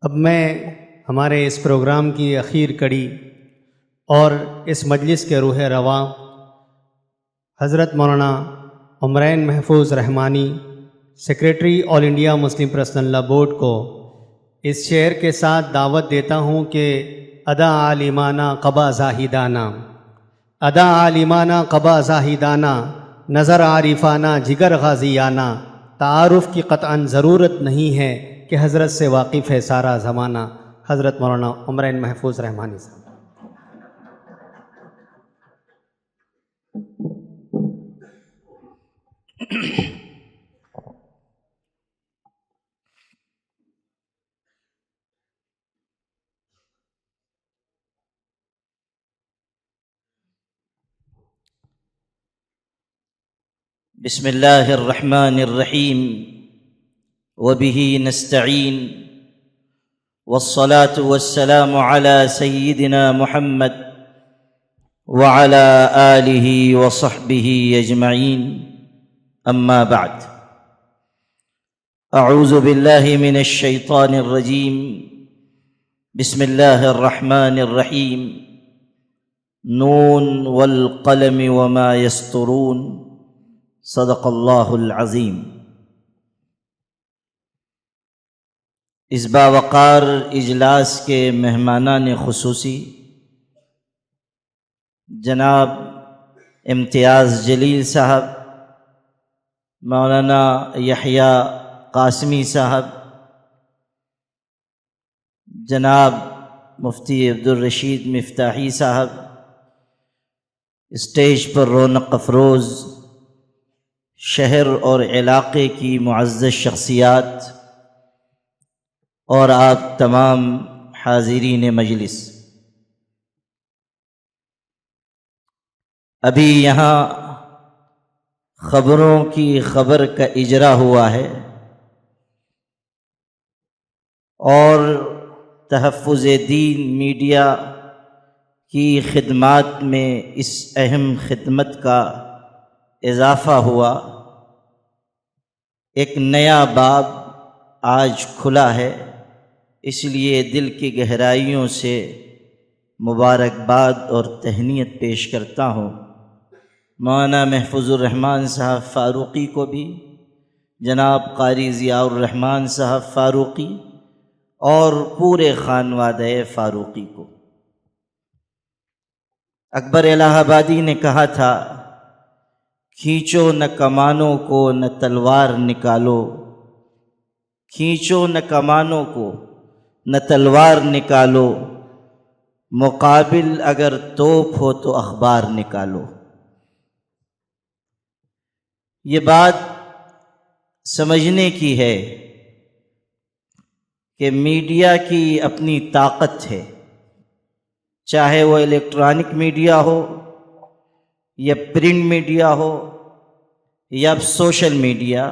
اب میں ہمارے اس پروگرام کی اخیر کڑی اور اس مجلس کے روح رواں حضرت مولانا عمرین محفوظ رحمانی سیکریٹری آل انڈیا مسلم پرسنل لا بورڈ کو اس شعر کے ساتھ دعوت دیتا ہوں کہ ادا عالمانہ قبا زاہدانہ، ادا عالمانہ قبا زاہدانہ، نظر عارفانہ جگر غازیانہ، تعارف کی قطعاً ضرورت نہیں ہے کہ حضرت سے واقف ہے سارا زمانہ۔ حضرت مولانا عمرین محفوظ رحمانی صاحب۔ بسم اللہ الرحمن الرحیم وبہ نستعین والصلاة والسلام علی سیدنا محمد وعلی آلہ وصحبہ اجمعین، اما بعد، اعوذ باللہ من الشیطان الرجیم، بسم اللہ الرحمن الرحیم، نون والقلم وما یسطرون، صدق اللہ العظیم۔ اس باوقار اجلاس کے مہمانان خصوصی جناب امتیاز جلیل صاحب، مولانا یحییٰ قاسمی صاحب، جناب مفتی عبدالرشید مفتاحی صاحب، اسٹیج پر رونق افروز شہر اور علاقے کی معزز شخصیات اور آپ تمام حاضرین مجلس، ابھی یہاں خبروں کی خبر کا اجرا ہوا ہے اور تحفظ دین میڈیا کی خدمات میں اس اہم خدمت کا اضافہ ہوا۔ ایک نیا باب آج کھلا ہے، اس لیے دل کی گہرائیوں سے مبارکباد اور تہنیت پیش کرتا ہوں مولانا محفوظ الرحمان صاحب فاروقی کو بھی، جناب قاری ضیاء الرحمان صاحب فاروقی اور پورے خانوادہ فاروقی کو۔ اکبر الہ آبادی نے کہا تھا، کھینچو نہ کمانوں کو نہ تلوار نکالو، کھینچو نہ کمانوں کو نہ تلوار نکالو، مقابل اگر توپ ہو تو اخبار نکالو۔ یہ بات سمجھنے کی ہے کہ میڈیا کی اپنی طاقت ہے، چاہے وہ الیکٹرانک میڈیا ہو یا پرنٹ میڈیا ہو یا سوشل میڈیا،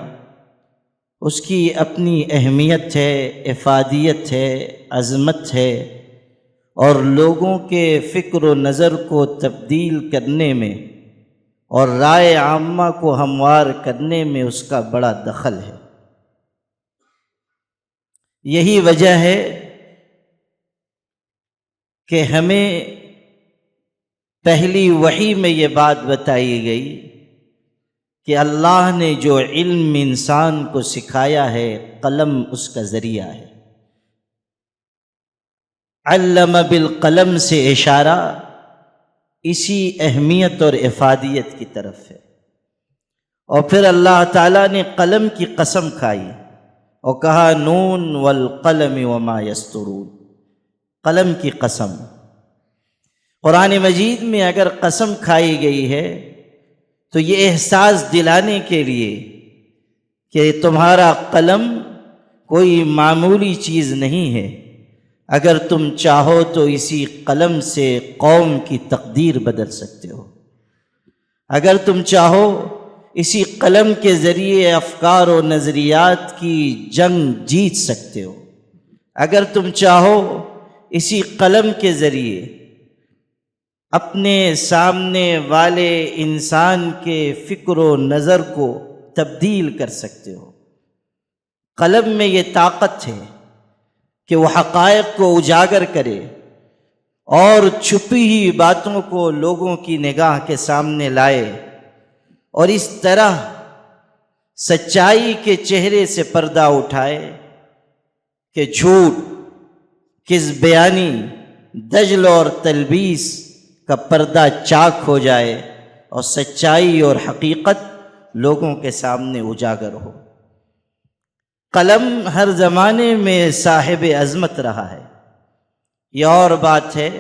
اس کی اپنی اہمیت ہے، افادیت ہے، عظمت ہے، اور لوگوں کے فکر و نظر کو تبدیل کرنے میں اور رائے عامہ کو ہموار کرنے میں اس کا بڑا دخل ہے۔ یہی وجہ ہے کہ ہمیں پہلی وحی میں یہ بات بتائی گئی کہ اللہ نے جو علم انسان کو سکھایا ہے، قلم اس کا ذریعہ ہے۔ علم بالقلم سے اشارہ اسی اہمیت اور افادیت کی طرف ہے۔ اور پھر اللہ تعالیٰ نے قلم کی قسم کھائی اور کہا، نون والقلم وما یسطرون، قلم کی قسم۔ قرآن مجید میں اگر قسم کھائی گئی ہے تو یہ احساس دلانے کے لیے کہ تمہارا قلم کوئی معمولی چیز نہیں ہے، اگر تم چاہو تو اسی قلم سے قوم کی تقدیر بدل سکتے ہو، اگر تم چاہو اسی قلم کے ذریعے افکار و نظریات کی جنگ جیت سکتے ہو، اگر تم چاہو اسی قلم کے ذریعے اپنے سامنے والے انسان کے فکر و نظر کو تبدیل کر سکتے ہو۔ قلم میں یہ طاقت ہے کہ وہ حقائق کو اجاگر کرے اور چھپی ہوئی باتوں کو لوگوں کی نگاہ کے سامنے لائے، اور اس طرح سچائی کے چہرے سے پردہ اٹھائے کہ جھوٹ، کذب بیانی، دجل اور تلبیس کا پردہ چاک ہو جائے اور سچائی اور حقیقت لوگوں کے سامنے اجاگر ہو۔ قلم ہر زمانے میں صاحب عظمت رہا ہے۔ یہ اور بات ہے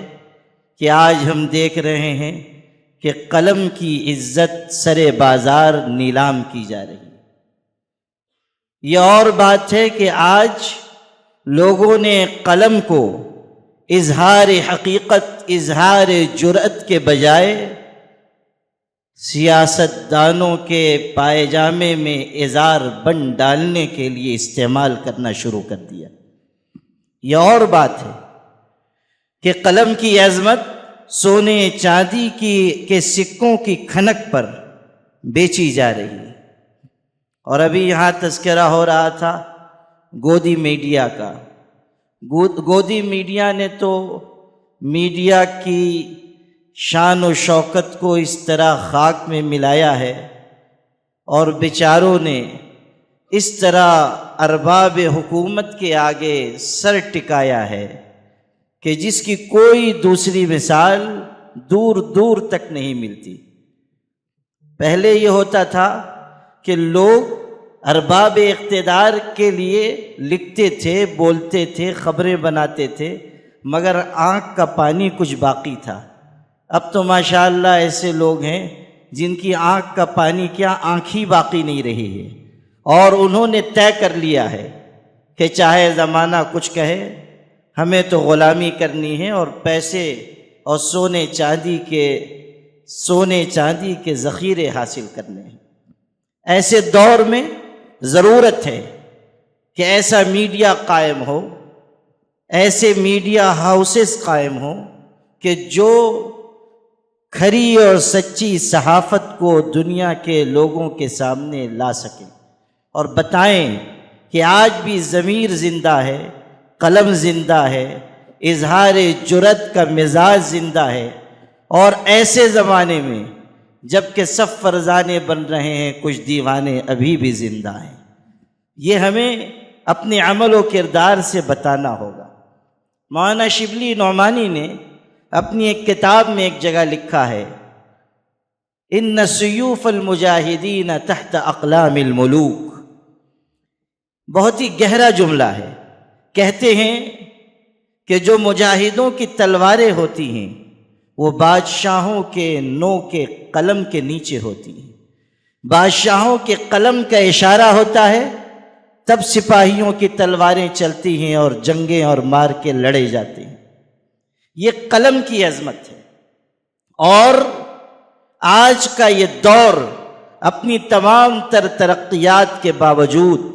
کہ آج ہم دیکھ رہے ہیں کہ قلم کی عزت سر بازار نیلام کی جا رہی ہے۔ یہ اور بات ہے کہ آج لوگوں نے قلم کو اظہار حقیقت، اظہار جرأت کے بجائے سیاست دانوں کے پائجامے میں ازار بن ڈالنے کے لیے استعمال کرنا شروع کر دیا۔ یہ اور بات ہے کہ قلم کی عظمت سونے چاندی کے سکوں کی کھنک پر بیچی جا رہی ہے۔ اور ابھی یہاں تذکرہ ہو رہا تھا گودی میڈیا کا۔ گودی میڈیا نے تو میڈیا کی شان و شوکت کو اس طرح خاک میں ملایا ہے، اور بیچاروں نے اس طرح ارباب حکومت کے آگے سر ٹکایا ہے کہ جس کی کوئی دوسری مثال دور دور تک نہیں ملتی۔ پہلے یہ ہوتا تھا کہ لوگ ارباب اقتدار کے لیے لکھتے تھے، بولتے تھے، خبریں بناتے تھے، مگر آنکھ کا پانی کچھ باقی تھا۔ اب تو ماشاءاللہ ایسے لوگ ہیں جن کی آنکھ کا پانی کیا، آنکھ ہی باقی نہیں رہی ہے، اور انہوں نے طے کر لیا ہے کہ چاہے زمانہ کچھ کہے، ہمیں تو غلامی کرنی ہے اور پیسے اور سونے چاندی کے ذخیرے حاصل کرنے ہیں۔ ایسے دور میں ضرورت ہے کہ ایسا میڈیا قائم ہو، ایسے میڈیا ہاؤسز قائم ہوں کہ جو کھری اور سچی صحافت کو دنیا کے لوگوں کے سامنے لا سکیں اور بتائیں کہ آج بھی ضمیر زندہ ہے، قلم زندہ ہے، اظہار جرأت کا مزاج زندہ ہے۔ اور ایسے زمانے میں جب کہ سب فرزانے بن رہے ہیں، کچھ دیوانے ابھی بھی زندہ ہیں۔ یہ ہمیں اپنے عمل و کردار سے بتانا ہوگا۔ مولانا شبلی نعمانی نے اپنی ایک کتاب میں ایک جگہ لکھا ہے، ان سیوف المجاہدین تحت اقلام الملوک۔ بہت ہی گہرا جملہ ہے۔ کہتے ہیں کہ جو مجاہدوں کی تلواریں ہوتی ہیں وہ بادشاہوں کے کے قلم کے نیچے ہوتی ہیں۔ بادشاہوں کے قلم کا اشارہ ہوتا ہے تب سپاہیوں کی تلواریں چلتی ہیں اور جنگیں اور مار کے لڑے جاتے ہیں۔ یہ قلم کی عظمت ہے۔ اور آج کا یہ دور اپنی تمام تر ترقیات کے باوجود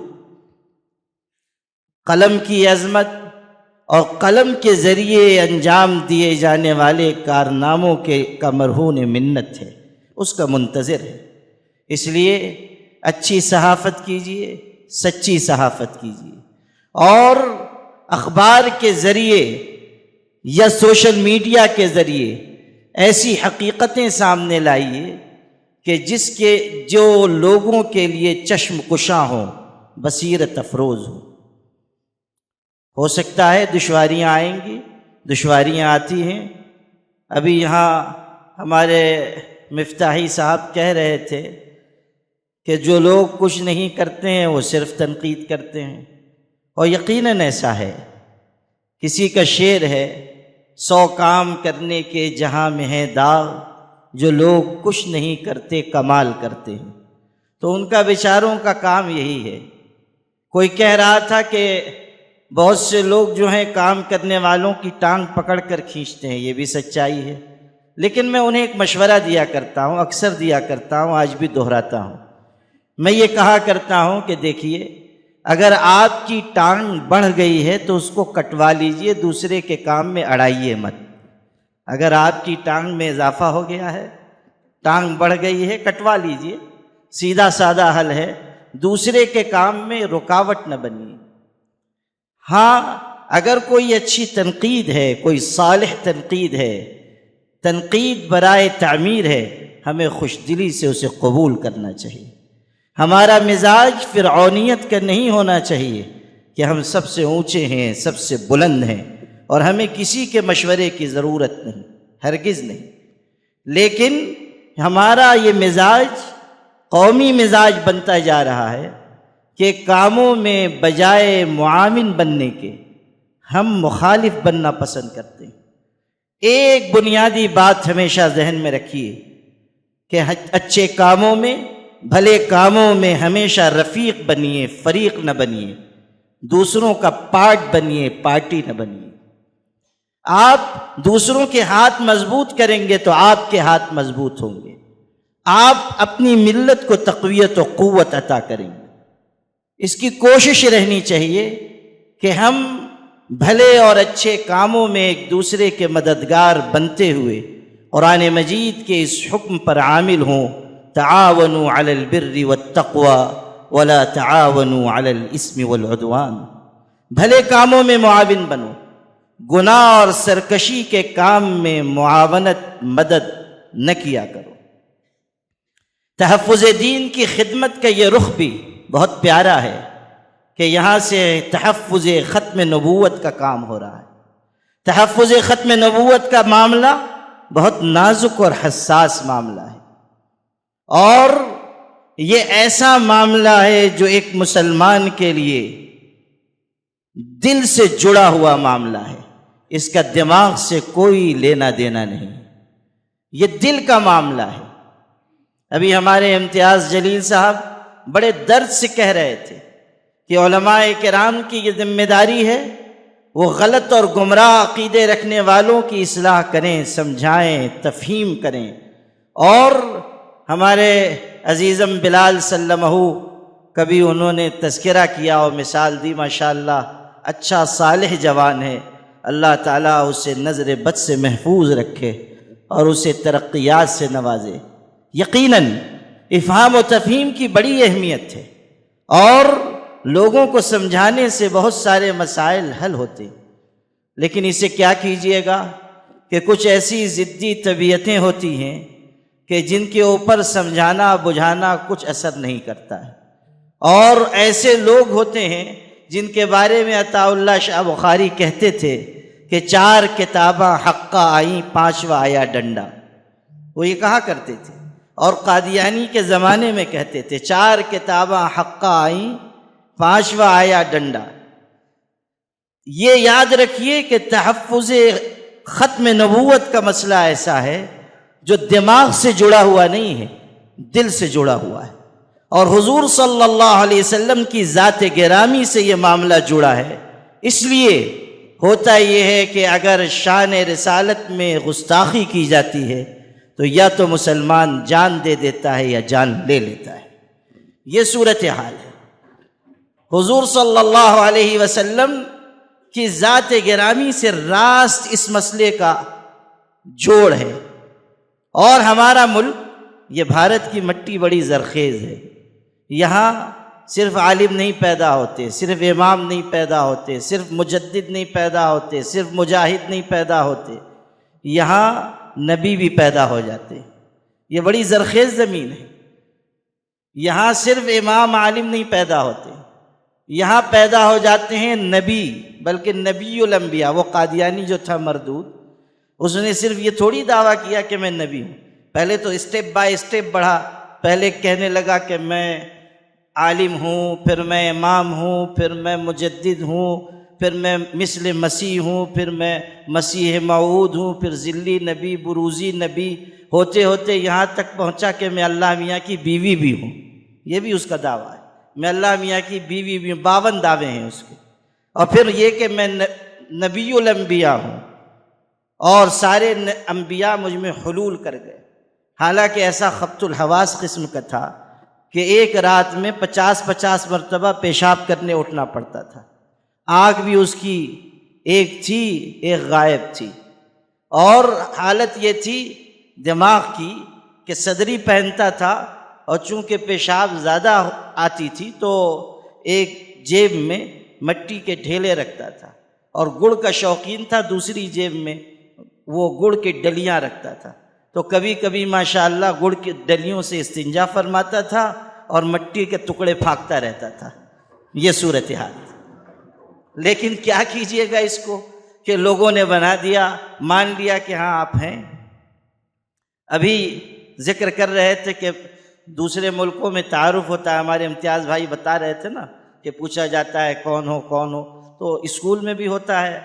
قلم کی عظمت اور قلم کے ذریعے انجام دیے جانے والے کارناموں کا مرہون منت ہے، اس کا منتظر ہے۔ اس لیے اچھی صحافت کیجیے، سچی صحافت کیجیے، اور اخبار کے ذریعے یا سوشل میڈیا کے ذریعے ایسی حقیقتیں سامنے لائیے کہ جو لوگوں کے لیے چشم کشاں ہوں، بصیرت افروز ہو سکتا ہے دشواریاں آئیں گی، دشواریاں آتی ہیں۔ ابھی یہاں ہمارے مفتاحی صاحب کہہ رہے تھے کہ جو لوگ کچھ نہیں کرتے ہیں وہ صرف تنقید کرتے ہیں، اور یقیناً ایسا ہے۔ کسی کا شعر ہے، 100 کام کرنے کے جہاں میں ہے داغ، جو لوگ کچھ نہیں کرتے کمال کرتے ہیں۔ تو ان کا بیچاروں کا کام یہی ہے۔ کوئی کہہ رہا تھا کہ بہت سے لوگ جو ہیں کام کرنے والوں کی ٹانگ پکڑ کر کھینچتے ہیں، یہ بھی سچائی ہے۔ لیکن میں انہیں ایک مشورہ دیا کرتا ہوں، اکثر دیا کرتا ہوں، آج بھی دہراتا ہوں۔ میں یہ کہا کرتا ہوں کہ دیکھیے، اگر آپ کی ٹانگ بڑھ گئی ہے تو اس کو کٹوا لیجئے، دوسرے کے کام میں اڑائیے مت۔ اگر آپ کی ٹانگ میں اضافہ ہو گیا ہے، ٹانگ بڑھ گئی ہے، کٹوا لیجئے، سیدھا سادہ حل ہے، دوسرے کے کام میں رکاوٹ نہ بنیے۔ ہاں، اگر کوئی اچھی تنقید ہے، کوئی صالح تنقید ہے، تنقید برائے تعمیر ہے، ہمیں خوش دلی سے اسے قبول کرنا چاہیے۔ ہمارا مزاج فرعونیت کا نہیں ہونا چاہیے کہ ہم سب سے اونچے ہیں، سب سے بلند ہیں اور ہمیں کسی کے مشورے کی ضرورت نہیں، ہرگز نہیں۔ لیکن ہمارا یہ مزاج قومی مزاج بنتا جا رہا ہے کہ کاموں میں بجائے معاون بننے کے ہم مخالف بننا پسند کرتے ہیں۔ ایک بنیادی بات ہمیشہ ذہن میں رکھیے کہ اچھے کاموں میں، بھلے کاموں میں ہمیشہ رفیق بنیے، فریق نہ بنیے، دوسروں کا پارٹ بنیے، پارٹی نہ بنیے۔ آپ دوسروں کے ہاتھ مضبوط کریں گے تو آپ کے ہاتھ مضبوط ہوں گے، آپ اپنی ملت کو تقویت و قوت عطا کریں گے۔ اس کی کوشش رہنی چاہیے کہ ہم بھلے اور اچھے کاموں میں ایک دوسرے کے مددگار بنتے ہوئے قرآن مجید کے اس حکم پر عامل ہوں، تعاونوا علی البر والتقوی ولا تعاونوا علی الاثم والعدوان۔ بھلے کاموں میں معاون بنو، گناہ اور سرکشی کے کام میں معاونت مدد نہ کیا کرو۔ تحفظ دین کی خدمت کا یہ رخ بھی بہت پیارا ہے کہ یہاں سے تحفظ ختم نبوت کا کام ہو رہا ہے۔ تحفظ ختم نبوت کا معاملہ بہت نازک اور حساس معاملہ ہے، اور یہ ایسا معاملہ ہے جو ایک مسلمان کے لیے دل سے جڑا ہوا معاملہ ہے، اس کا دماغ سے کوئی لینا دینا نہیں، یہ دل کا معاملہ ہے۔ ابھی ہمارے امتیاز جلیل صاحب بڑے درد سے کہہ رہے تھے کہ علماء کرام کی یہ ذمہ داری ہے وہ غلط اور گمراہ عقیدے رکھنے والوں کی اصلاح کریں، سمجھائیں، تفہیم کریں۔ اور ہمارے عزیزم بلال سلمہ کبھی انہوں نے تذکرہ کیا اور مثال دی، ماشاءاللہ اچھا صالح جوان ہے، اللہ تعالیٰ اسے نظر بد سے محفوظ رکھے اور اسے ترقیات سے نوازے۔ یقیناً افہام و تفہیم کی بڑی اہمیت ہے، اور لوگوں کو سمجھانے سے بہت سارے مسائل حل ہوتے، لیکن اسے کیا کیجئے گا کہ کچھ ایسی ضدی طبیعتیں ہوتی ہیں کہ جن کے اوپر سمجھانا بجھانا کچھ اثر نہیں کرتا ہے، اور ایسے لوگ ہوتے ہیں جن کے بارے میں عطا اللہ شاہ بخاری کہتے تھے کہ 4 کتاباں حقہ آئیں 5واں آیا ڈنڈا، وہ یہ کہا کرتے تھے، اور قادیانی کے زمانے میں کہتے تھے 4 کتاباں حقہ آئیں 5واں آیا ڈنڈا۔ یہ یاد رکھیے کہ تحفظ ختم نبوت کا مسئلہ ایسا ہے جو دماغ سے جڑا ہوا نہیں ہے، دل سے جڑا ہوا ہے، اور حضور صلی اللہ علیہ وسلم کی ذات گرامی سے یہ معاملہ جڑا ہے۔ اس لیے ہوتا یہ ہے کہ اگر شان رسالت میں گستاخی کی جاتی ہے تو یا تو مسلمان جان دے دیتا ہے یا جان لے لیتا ہے، یہ صورتحال ہے۔ حضور صلی اللہ علیہ وسلم کی ذات گرامی سے راست اس مسئلے کا جوڑ ہے، اور ہمارا ملک یہ بھارت کی مٹی بڑی زرخیز ہے، یہاں صرف عالم نہیں پیدا ہوتے، صرف امام نہیں پیدا ہوتے، صرف مجدد نہیں پیدا ہوتے، صرف مجاہد نہیں پیدا ہوتے، یہاں نبی بھی پیدا ہو جاتے ہیں۔ یہ بڑی زرخیز زمین ہے، یہاں صرف امام عالم نہیں پیدا ہوتے، یہاں پیدا ہو جاتے ہیں نبی، بلکہ نبی الانبیاء۔ وہ قادیانی جو تھا مردود، اس نے صرف یہ تھوڑی دعویٰ کیا کہ میں نبی ہوں، پہلے تو اسٹیپ بائی اسٹیپ بڑھا، پہلے کہنے لگا کہ میں عالم ہوں، پھر میں امام ہوں، پھر میں مجدد ہوں، پھر میں مثل مسیح ہوں، پھر میں مسیح موعود ہوں، پھر ذلی نبی، بروزی نبی، ہوتے ہوتے یہاں تک پہنچا کہ میں اللہ میاں کی بیوی بھی ہوں۔ یہ بھی اس کا دعویٰ ہے، میں اللہ میاں کی بیوی بھی ہوں، 52 دعوے ہیں اس کے۔ اور پھر یہ کہ میں نبی الانبیاء ہوں اور سارے انبیاء مجھ میں حلول کر گئے، حالانکہ ایسا خبط الحواس قسم کا تھا کہ ایک رات میں 50 مرتبہ پیشاب کرنے اٹھنا پڑتا تھا، آنکھ بھی اس کی ایک تھی ایک غائب تھی، اور حالت یہ تھی دماغ کی کہ صدری پہنتا تھا، اور چونکہ پیشاب زیادہ آتی تھی تو ایک جیب میں مٹی کے ڈھیلے رکھتا تھا، اور گڑ کا شوقین تھا، دوسری جیب میں وہ گڑ کی ڈلیاں رکھتا تھا، تو کبھی کبھی ماشاءاللہ گڑ کی ڈلیوں سے استنجا فرماتا تھا اور مٹی کے ٹکڑے پھاکتا رہتا تھا۔ یہ صورتحال۔ لیکن کیا کیجئے گا اس کو کہ لوگوں نے بنا دیا، مان لیا کہ ہاں آپ ہیں۔ ابھی ذکر کر رہے تھے کہ دوسرے ملکوں میں تعارف ہوتا ہے، ہمارے امتیاز بھائی بتا رہے تھے نا کہ پوچھا جاتا ہے کون ہو کون ہو، تو اسکول میں بھی ہوتا ہے۔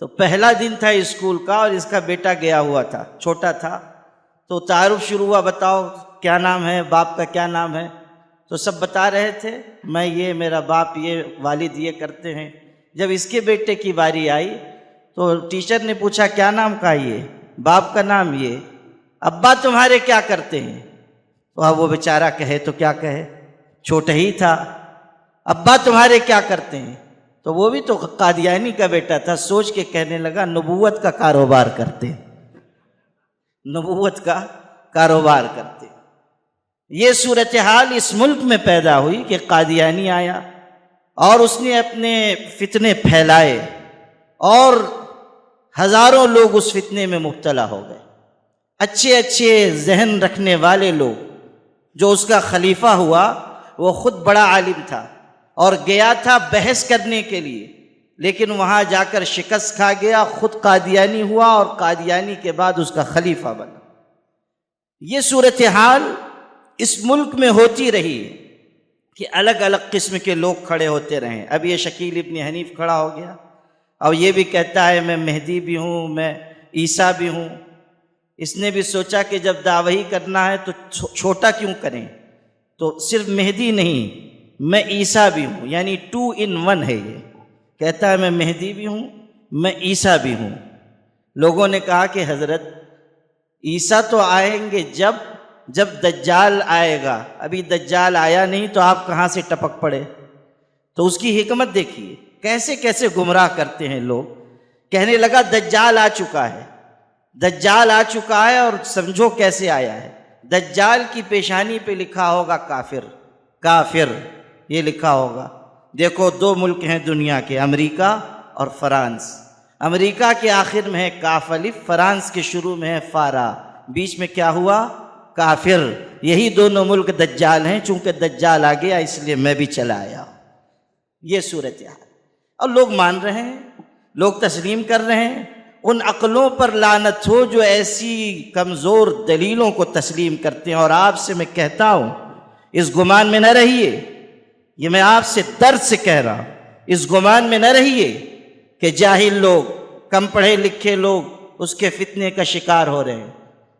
تو پہلا دن تھا اسکول کا اور اس کا بیٹا گیا ہوا تھا، چھوٹا تھا، تو تعارف شروع ہوا، بتاؤ کیا نام ہے، باپ کا کیا نام ہے؟ تو سب بتا رہے تھے، میں یہ، میرا باپ یہ، والد یہ کرتے ہیں۔ جب اس کے بیٹے کی باری آئی تو ٹیچر نے پوچھا کیا نام کا یہ؟ باپ کا نام یہ۔ ابا تمہارے کیا کرتے ہیں؟ تو اب وہ بیچارہ کہے تو کیا کہے، چھوٹا ہی تھا۔ ابا تمہارے کیا کرتے ہیں؟ تو وہ بھی تو قادیانی کا بیٹا تھا، سوچ کے کہنے لگا نبوت کا کاروبار کرتے، نبوت کا کاروبار کرتے۔ یہ صورتحال اس ملک میں پیدا ہوئی کہ قادیانی آیا اور اس نے اپنے فتنے پھیلائے اور ہزاروں لوگ اس فتنے میں مبتلا ہو گئے۔ اچھے اچھے ذہن رکھنے والے لوگ، جو اس کا خلیفہ ہوا وہ خود بڑا عالم تھا اور گیا تھا بحث کرنے کے لیے، لیکن وہاں جا کر شکست کھا گیا، خود قادیانی ہوا اور قادیانی کے بعد اس کا خلیفہ بنا۔ یہ صورتحال اس ملک میں ہوتی رہی کہ الگ الگ قسم کے لوگ کھڑے ہوتے رہیں۔ اب یہ شکیل ابن حنیف کھڑا ہو گیا اور یہ بھی کہتا ہے میں مہدی بھی ہوں، میں عیسیٰ بھی ہوں۔ اس نے بھی سوچا کہ جب دعوی کرنا ہے تو چھوٹا کیوں کریں، تو صرف مہدی نہیں میں عیسیٰ بھی ہوں، یعنی 2 in 1 ہے۔ یہ کہتا ہے میں مہدی بھی ہوں، میں عیسیٰ بھی ہوں۔ لوگوں نے کہا کہ حضرت عیسیٰ تو آئیں گے جب دجال آئے گا، ابھی دجال آیا نہیں تو آپ کہاں سے ٹپک پڑے؟ تو اس کی حکمت دیکھیے کیسے کیسے گمراہ کرتے ہیں لوگ۔ کہنے لگا دجال آ چکا ہے، دجال آ چکا ہے، اور سمجھو کیسے آیا ہے۔ دجال کی پیشانی پہ لکھا ہوگا کافر، کافر یہ لکھا ہوگا۔ دیکھو 2 ملک ہیں دنیا کے، امریکہ اور فرانس۔ امریکہ کے آخر میں ہے کاف الف، فرانس کے شروع میں ہے فارا، بیچ میں کیا ہوا؟ کافر۔ یہی دونوں ملک دجال ہیں، چونکہ دجال آ گیا اس لیے میں بھی چلا آیا۔ یہ صورتحال، اور لوگ مان رہے ہیں، لوگ تسلیم کر رہے ہیں۔ ان عقلوں پر لعنت ہو جو ایسی کمزور دلیلوں کو تسلیم کرتے ہیں۔ اور آپ سے میں کہتا ہوں اس گمان میں نہ رہیے، یہ میں آپ سے درد سے کہہ رہا ہوں، اس گمان میں نہ رہیے کہ جاہل لوگ، کم پڑھے لکھے لوگ اس کے فتنے کا شکار ہو رہے ہیں۔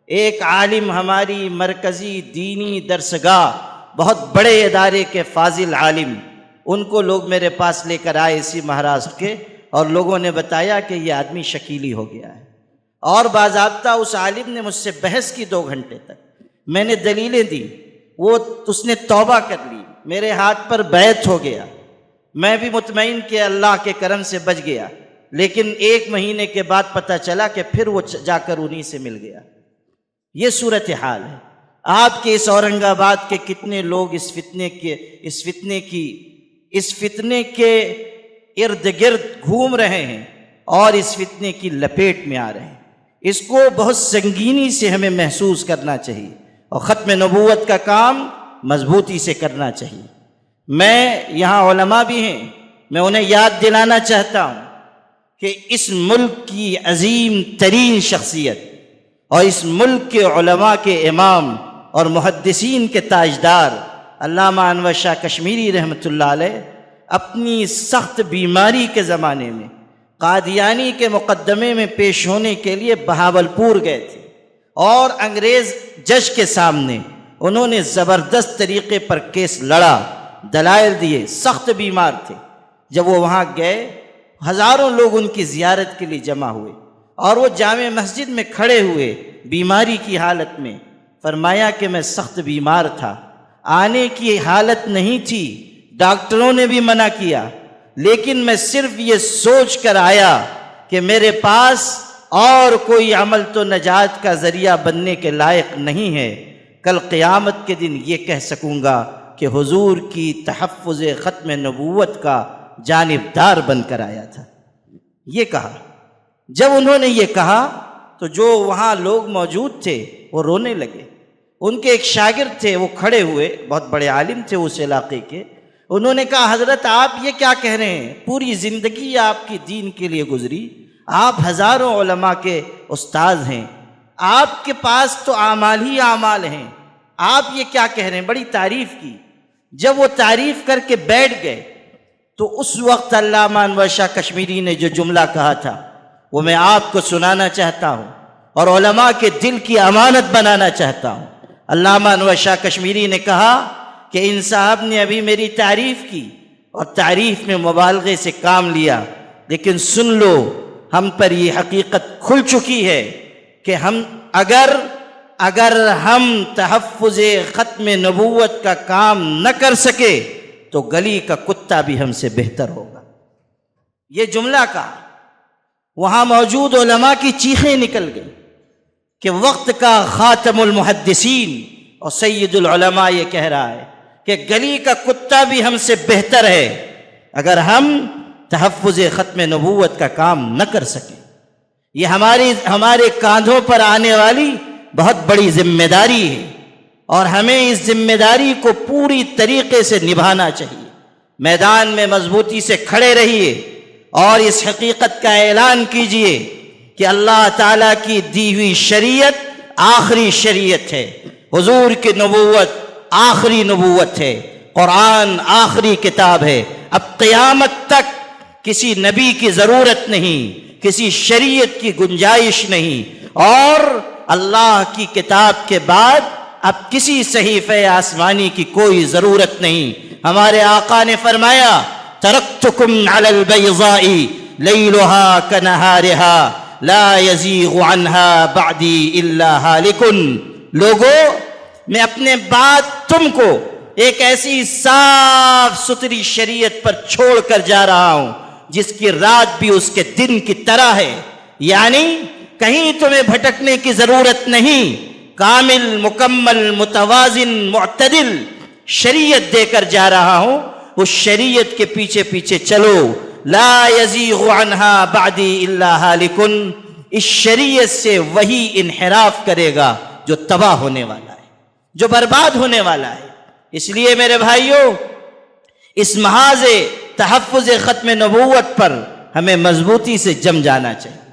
ایک عالم، ہماری مرکزی دینی درسگاہ، بہت بڑے ادارے کے فاضل عالم، ان کو لوگ میرے پاس لے کر آئے اسی مہاراشٹر کے، اور لوگوں نے بتایا کہ یہ آدمی شکیلی ہو گیا ہے۔ اور باضابطہ اس عالم نے مجھ سے بحث کی 2 گھنٹے تک، میں نے دلیلیں دی، اس نے توبہ کر لی، میرے ہاتھ پر بیعت ہو گیا، میں بھی مطمئن کہ اللہ کے کرم سے بچ گیا۔ لیکن 1 مہینے کے بعد پتہ چلا کہ پھر وہ جا کر انہی سے مل گیا۔ یہ صورتحال ہے۔ آپ کے اس اورنگ آباد کے کتنے لوگ اس فتنے کے ارد گرد گھوم رہے ہیں اور اس فتنے کی لپیٹ میں آ رہے ہیں۔ اس کو بہت سنگینی سے ہمیں محسوس کرنا چاہیے اور ختم نبوت کا کام مضبوطی سے کرنا چاہیے۔ میں یہاں علماء بھی ہیں، میں انہیں یاد دلانا چاہتا ہوں کہ اس ملک کی عظیم ترین شخصیت اور اس ملک کے علماء کے امام اور محدثین کے تاجدار علامہ انور شاہ کشمیری رحمۃ اللہ علیہ اپنی سخت بیماری کے زمانے میں قادیانی کے مقدمے میں پیش ہونے کے لیے بہاولپور گئے تھے، اور انگریز جج کے سامنے انہوں نے زبردست طریقے پر کیس لڑا، دلائل دیے، سخت بیمار تھے۔ جب وہ وہاں گئے، ہزاروں لوگ ان کی زیارت کے لیے جمع ہوئے، اور وہ جامع مسجد میں کھڑے ہوئے بیماری کی حالت میں۔ فرمایا کہ میں سخت بیمار تھا، آنے کی حالت نہیں تھی، ڈاکٹروں نے بھی منع کیا، لیکن میں صرف یہ سوچ کر آیا کہ میرے پاس اور کوئی عمل تو نجات کا ذریعہ بننے کے لائق نہیں ہے، کل قیامت کے دن یہ کہہ سکوں گا کہ حضور کی تحفظ ختم نبوت کا جانبدار بن کر آیا تھا۔ یہ کہا۔ جب انہوں نے یہ کہا تو جو وہاں لوگ موجود تھے وہ رونے لگے۔ ان کے ایک شاگرد تھے، وہ کھڑے ہوئے، بہت بڑے عالم تھے اس علاقے کے۔ انہوں نے کہا حضرت آپ یہ کیا کہہ رہے ہیں؟ پوری زندگی آپ کی دین کے لیے گزری، آپ ہزاروں علماء کے استاذ ہیں، آپ کے پاس تو اعمال ہی اعمال ہیں، آپ یہ کیا کہہ رہے ہیں؟ بڑی تعریف کی۔ جب وہ تعریف کر کے بیٹھ گئے تو اس وقت علامہ انور شاہ کشمیری نے جو جملہ کہا تھا وہ میں آپ کو سنانا چاہتا ہوں اور علماء کے دل کی امانت بنانا چاہتا ہوں۔ علامہ انور شاہ کشمیری نے کہا کہ ان صاحب نے ابھی میری تعریف کی اور تعریف میں مبالغے سے کام لیا، لیکن سن لو ہم پر یہ حقیقت کھل چکی ہے کہ ہم اگر ہم تحفظ ختم نبوت کا کام نہ کر سکے تو گلی کا کتا بھی ہم سے بہتر ہوگا۔ یہ جملہ کہا، وہاں موجود علماء کی چیخیں نکل گئیں کہ وقت کا خاتم المحدثین اور سید العلماء یہ کہہ رہا ہے کہ گلی کا کتا بھی ہم سے بہتر ہے اگر ہم تحفظ ختم نبوت کا کام نہ کر سکیں۔ یہ ہمارے کاندھوں پر آنے والی بہت بڑی ذمہ داری ہے اور ہمیں اس ذمہ داری کو پوری طریقے سے نبھانا چاہیے۔ میدان میں مضبوطی سے کھڑے رہیے اور اس حقیقت کا اعلان کیجئے کہ اللہ تعالیٰ کی دی ہوئی شریعت آخری شریعت ہے، حضور کی نبوت آخری نبوت ہے، قرآن آخری کتاب ہے۔ اب قیامت تک کسی نبی کی ضرورت نہیں، کسی شریعت کی گنجائش نہیں، اور اللہ کی کتاب کے بعد اب کسی صحیفہ آسمانی کی کوئی ضرورت نہیں۔ ہمارے آقا نے فرمایا ترکتکم علی البیضاء لیلها کنہارها لا یزیغ عنها بعدی الا ہالک۔ لوگوں، میں اپنے بعد تم کو ایک ایسی صاف ستھری شریعت پر چھوڑ کر جا رہا ہوں جس کی رات بھی اس کے دن کی طرح ہے، یعنی کہیں تمہیں بھٹکنے کی ضرورت نہیں، کامل مکمل متوازن معتدل شریعت دے کر جا رہا ہوں، اس شریعت کے پیچھے پیچھے چلو۔ لا یزیغ عنها بعدی الا ہالک۔ اس شریعت سے وہی انحراف کرے گا جو تباہ ہونے والا ہے، جو برباد ہونے والا ہے۔ اس لیے میرے بھائیوں، اس محاذ تحفظ ختم نبوت پر ہمیں مضبوطی سے جم جانا چاہیے۔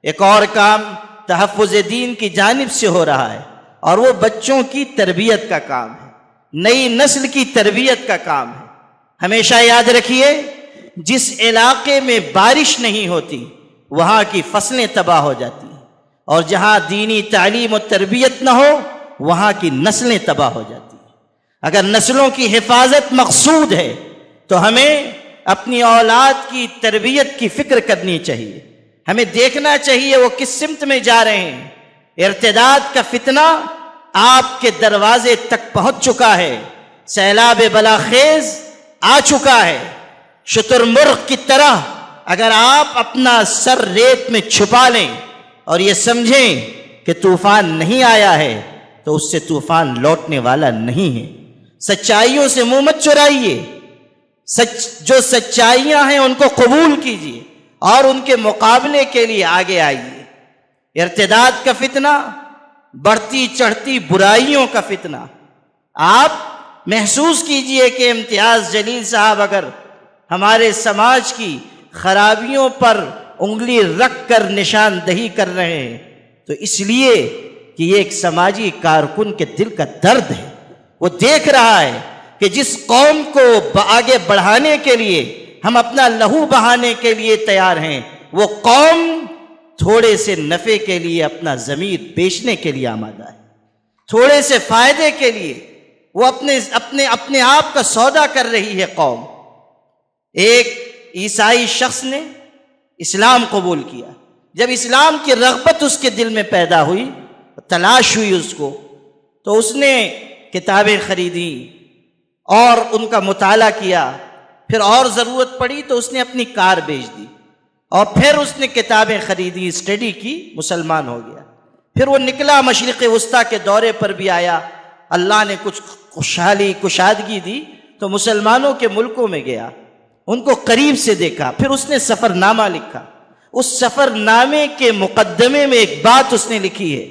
ایک اور کام تحفظ دین کی جانب سے ہو رہا ہے اور وہ بچوں کی تربیت کا کام ہے، نئی نسل کی تربیت کا کام ہے۔ ہمیشہ یاد رکھیے، جس علاقے میں بارش نہیں ہوتی وہاں کی فصلیں تباہ ہو جاتی ہیں، اور جہاں دینی تعلیم و تربیت نہ ہو وہاں کی نسلیں تباہ ہو جاتی ہیں۔ اگر نسلوں کی حفاظت مقصود ہے تو ہمیں اپنی اولاد کی تربیت کی فکر کرنی چاہیے۔ ہمیں دیکھنا چاہیے وہ کس سمت میں جا رہے ہیں۔ ارتداد کا فتنہ آپ کے دروازے تک پہنچ چکا ہے، سیلاب بلاخیز آ چکا ہے۔ شتر مرغ کی طرح اگر آپ اپنا سر ریت میں چھپا لیں اور یہ سمجھیں کہ طوفان نہیں آیا ہے تو اس سے طوفان لوٹنے والا نہیں ہے۔ سچائیوں سے منہ مت چرائیے، جو سچائیاں ہیں ان کو قبول کیجیے اور ان کے مقابلے کے لیے آگے آئیے۔ ارتداد کا فتنہ، بڑھتی چڑھتی برائیوں کا فتنہ، آپ محسوس کیجئے کہ امتیاز جلیل صاحب اگر ہمارے سماج کی خرابیوں پر انگلی رکھ کر نشاندہی کر رہے ہیں تو اس لیے کہ یہ ایک سماجی کارکن کے دل کا درد ہے۔ وہ دیکھ رہا ہے کہ جس قوم کو آگے بڑھانے کے لیے ہم اپنا لہو بہانے کے لیے تیار ہیں، وہ قوم تھوڑے سے نفع کے لیے اپنا ضمیر بیچنے کے لیے آمادہ ہے، تھوڑے سے فائدے کے لیے وہ اپنے آپ کا سودا کر رہی ہے قوم۔ ایک عیسائی شخص نے اسلام قبول کیا، جب اسلام کی رغبت اس کے دل میں پیدا ہوئی، تلاش ہوئی اس کو، تو اس نے کتابیں خریدی اور ان کا مطالعہ کیا، پھر اور ضرورت پڑی تو اس نے اپنی کار بیچ دی، اور پھر اس نے کتابیں خریدی، اسٹڈی کی، مسلمان ہو گیا۔ پھر وہ نکلا، مشرق وسطیٰ کے دورے پر بھی آیا، اللہ نے کچھ خوشحالی کشادگی دی تو مسلمانوں کے ملکوں میں گیا، ان کو قریب سے دیکھا، پھر اس نے سفر نامہ لکھا، اس سفر نامے کے مقدمے میں ایک بات اس نے لکھی ہے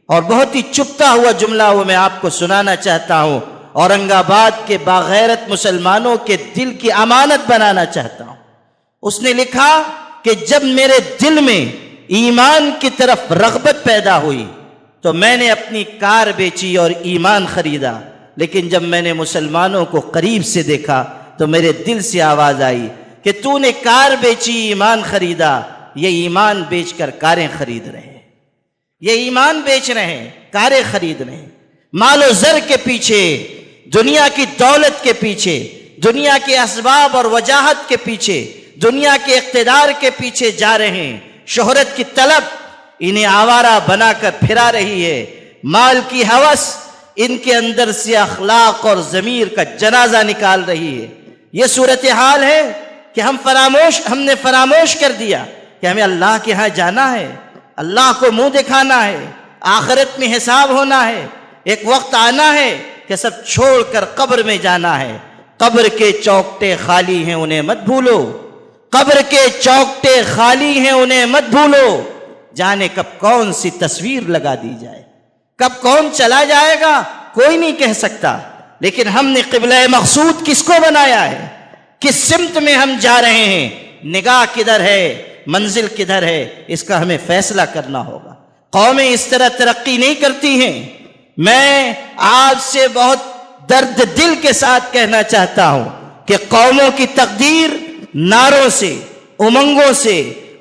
اور بہت ہی چپتا ہوا جملہ وہ میں آپ کو سنانا چاہتا ہوں، اورنگ آباد کے باغیرت مسلمانوں کے دل کی امانت بنانا چاہتا ہوں۔ اس نے لکھا کہ جب میرے دل میں ایمان کی طرف رغبت پیدا ہوئی تو میں نے اپنی کار بیچی اور ایمان خریدا، لیکن جب میں نے مسلمانوں کو قریب سے دیکھا تو میرے دل سے آواز آئی کہ تو نے کار بیچی، ایمان خریدا، یہ ایمان بیچ کر کاریں خرید رہے ہیں، یہ ایمان بیچ رہے ہیں، کاریں خرید رہے ہیں، مال و زر کے پیچھے، دنیا کی دولت کے پیچھے، دنیا کے اسباب اور وجاہت کے پیچھے، دنیا کے اقتدار کے پیچھے جا رہے ہیں، شہرت کی طلب انہیں آوارہ بنا کر پھرا رہی ہے، مال کی ہوس ان کے اندر سے اخلاق اور ضمیر کا جنازہ نکال رہی ہے۔ یہ صورتحال ہے کہ ہم نے فراموش کر دیا کہ ہمیں اللہ کے ہاں جانا ہے، اللہ کو منہ دکھانا ہے، آخرت میں حساب ہونا ہے، ایک وقت آنا ہے کہ سب چھوڑ کر قبر میں جانا ہے۔ قبر کے چوکٹے خالی ہیں انہیں مت بھولو، قبر کے چوکٹے خالی ہیں انہیں مت بھولو، جانے کب کون سی تصویر لگا دی جائے، کب کون چلا جائے گا کوئی نہیں کہہ سکتا، لیکن ہم نے قبلہ مقصود کس کو بنایا ہے، کس سمت میں ہم جا رہے ہیں، نگاہ کدھر ہے، منزل کدھر ہے، اس کا ہمیں فیصلہ کرنا ہوگا۔ قومیں اس طرح ترقی نہیں کرتی ہیں۔ میں آپ سے بہت درد دل کے ساتھ کہنا چاہتا ہوں کہ قوموں کی تقدیر نعروں سے، امنگوں سے،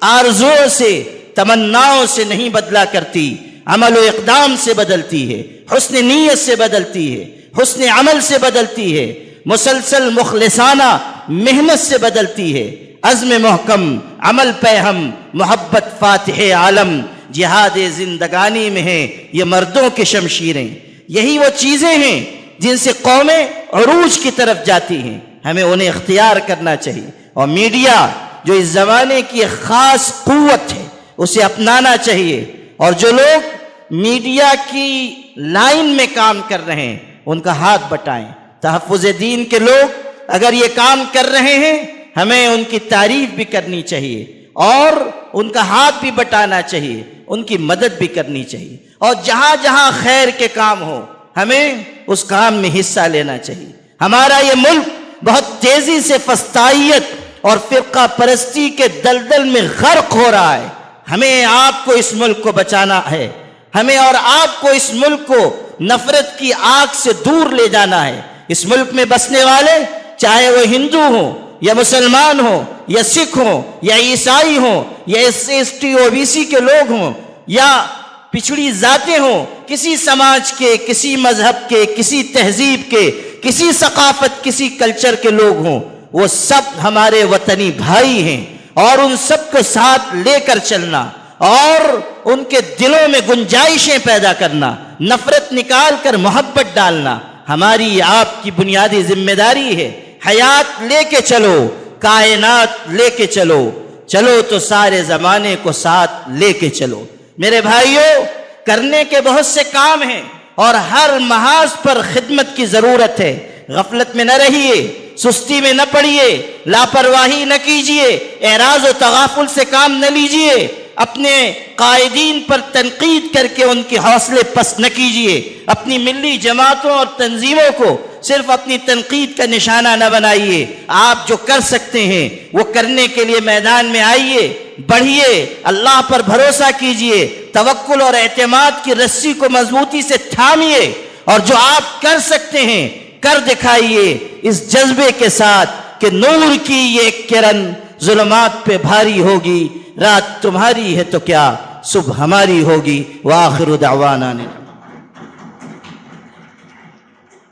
آرزوؤں سے، تمناؤں سے نہیں بدلا کرتی، عمل و اقدام سے بدلتی ہے، حسن نیت سے بدلتی ہے، حسن عمل سے بدلتی ہے، مسلسل مخلصانہ محنت سے بدلتی ہے، عزم محکم، عمل پہ ہم، محبت فاتح عالم، جہاد زندگانی میں ہیں یہ مردوں کی شمشیریں۔ یہی وہ چیزیں ہیں جن سے قومیں عروج کی طرف جاتی ہیں، ہمیں انہیں اختیار کرنا چاہیے، اور میڈیا جو اس زمانے کی ایک خاص قوت ہے اسے اپنانا چاہیے، اور جو لوگ میڈیا کی لائن میں کام کر رہے ہیں ان کا ہاتھ بٹائیں۔ تحفظ دین کے لوگ اگر یہ کام کر رہے ہیں ہمیں ان کی تعریف بھی کرنی چاہیے اور ان کا ہاتھ بھی بٹانا چاہیے، ان کی مدد بھی کرنی چاہیے، اور جہاں جہاں خیر کے کام ہو ہمیں اس کام میں حصہ لینا چاہیے۔ ہمارا یہ ملک بہت تیزی سے فسطائیت اور فرقہ پرستی کے دلدل میں غرق ہو رہا ہے۔ ہمیں آپ کو اس ملک کو بچانا ہے، ہمیں اور آپ کو اس ملک کو نفرت کی آگ سے دور لے جانا ہے۔ اس ملک میں بسنے والے چاہے وہ ہندو ہوں یا مسلمان ہوں یا سکھ ہوں یا عیسائی ہوں یا SC OBC کے لوگ ہوں یا پچھڑی ذاتیں ہوں، کسی سماج کے، کسی مذہب کے، کسی تہذیب کے، کسی ثقافت، کسی کلچر کے لوگ ہوں، وہ سب ہمارے وطنی بھائی ہیں، اور ان سب کو ساتھ لے کر چلنا اور ان کے دلوں میں گنجائشیں پیدا کرنا، نفرت نکال کر محبت ڈالنا ہماری آپ کی بنیادی ذمہ داری ہے۔ حیات لے کے چلو، کائنات لے کے چلو، چلو تو سارے زمانے کو ساتھ لے کے چلو۔ میرے بھائیوں، کرنے کے بہت سے کام ہیں اور ہر محاذ پر خدمت کی ضرورت ہے۔ غفلت میں نہ رہیے، سستی میں نہ پڑیے، لاپرواہی نہ کیجیے، اعراض و تغافل سے کام نہ لیجیے، اپنے قائدین پر تنقید کر کے ان کے حوصلے پست نہ کیجیے، اپنی ملی جماعتوں اور تنظیموں کو صرف اپنی تنقید کا نشانہ نہ بنائیے۔ آپ جو کر سکتے ہیں وہ کرنے کے لیے میدان میں آئیے، بڑھیے، اللہ پر بھروسہ کیجیے، توکل اور اعتماد کی رسی کو مضبوطی سے تھامیے، اور جو آپ کر سکتے ہیں کر دکھائیے اس جذبے کے ساتھ کہ نور کی یہ کرن ظلمات پہ بھاری ہوگی، رات تمہاری ہے تو کیا صبح ہماری ہوگی۔ وآخر دعوانا